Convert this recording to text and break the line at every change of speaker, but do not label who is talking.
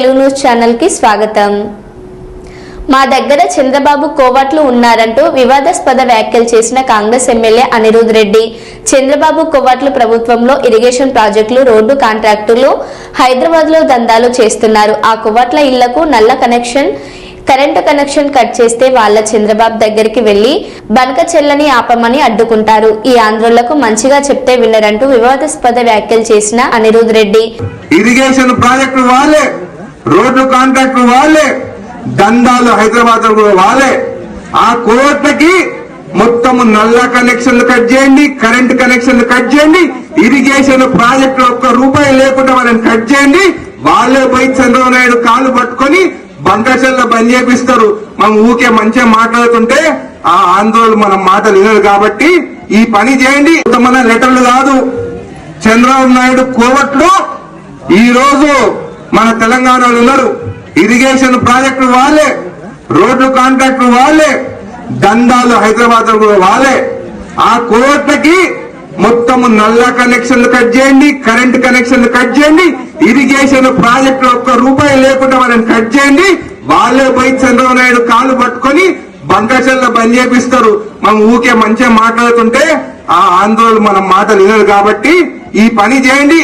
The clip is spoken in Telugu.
తెలుగు న్యూస్ ఛానల్ కి స్వాగతం। మా దగ్గర చంద్రబాబు కోవట్లు ఉన్నారంటూ వివాదాస్పద వ్యాఖ్యలు చేసిన కాంగ్రెస్ ఎమ్మెల్యే అనిరుద్ రెడ్డి చంద్రబాబు కోవట్లు ప్రభుత్వంలో ఇరిగేషన్ ప్రాజెక్టులు రోడ్డు కాంట్రాక్టులు హైదరాబాద్ లో దందాలు చేస్తున్నారు। ఆ కోవట్ల ఇళ్లకు నల్ల కనెక్షన్ కరెంటు కనెక్షన్ కట్ చేస్తే వాళ్ళ చంద్రబాబు దగ్గరికి వెళ్లి బనక చెల్లని ఆపమని అడ్డుకుంటారు। ఈ ఆంధ్రులకు మంచిగా చెప్తే వినరంటూ వివాదాస్పద వ్యాఖ్యలు చేసిన అనిరుద్ రెడ్డి
ఇరిగేషన్ ప్రాజెక్టు వాళ్ళే, రోడ్డు కాంట్రాక్టు వాళ్ళే, దందాలు హైదరాబాద్ వాళ్ళే। ఆ కోట్లకి మొత్తం నల్ల కనెక్షన్లు కట్ చేయండి, కరెంట్ కనెక్షన్లు కట్ చేయండి, ఇరిగేషన్ ప్రాజెక్టు ఒక్క రూపాయి లేకుండా వాళ్ళని కట్ చేయండి। వాళ్ళే పోయి చంద్రబాబు నాయుడు కాలు పట్టుకొని బంకచెల్ల బంద్ చేపిస్తారు। మనం ఊకే మంచిగా మాట్లాడుతుంటే ఆ ఆందోళన మన మాటలు వినరు కాబట్టి ఈ పని చేయండి। మన లెటర్లు కాదు, చంద్రబాబు నాయుడు కోవట్లు ఈ రోజు మన తెలంగాణలో ఉన్నారు। ఇరిగేషన్ ప్రాజెక్టు వాళ్ళే, రోడ్లు కాంట్రాక్టు వాళ్ళే, దందాలు హైదరాబాద్ వాళ్ళే। ఆ కోట్లకి మొత్తం నల్ల కనెక్షన్లు కట్ చేయండి, కరెంట్ కనెక్షన్లు కట్ చేయండి, ఇరిగేషన్ ప్రాజెక్టు ఒక్క రూపాయి లేకుండా వాళ్ళని కట్ చేయండి। వాళ్ళే పోయి చంద్రబాబు నాయుడు కాలు పట్టుకొని బంకచెల్ల బంద్ చేపిస్తారు। మనం ఊకే మంచిగా మాట్లాడుతుంటే ఆ ఆందోళన మన మాటలు వినరు కాబట్టి ఈ పని చేయండి।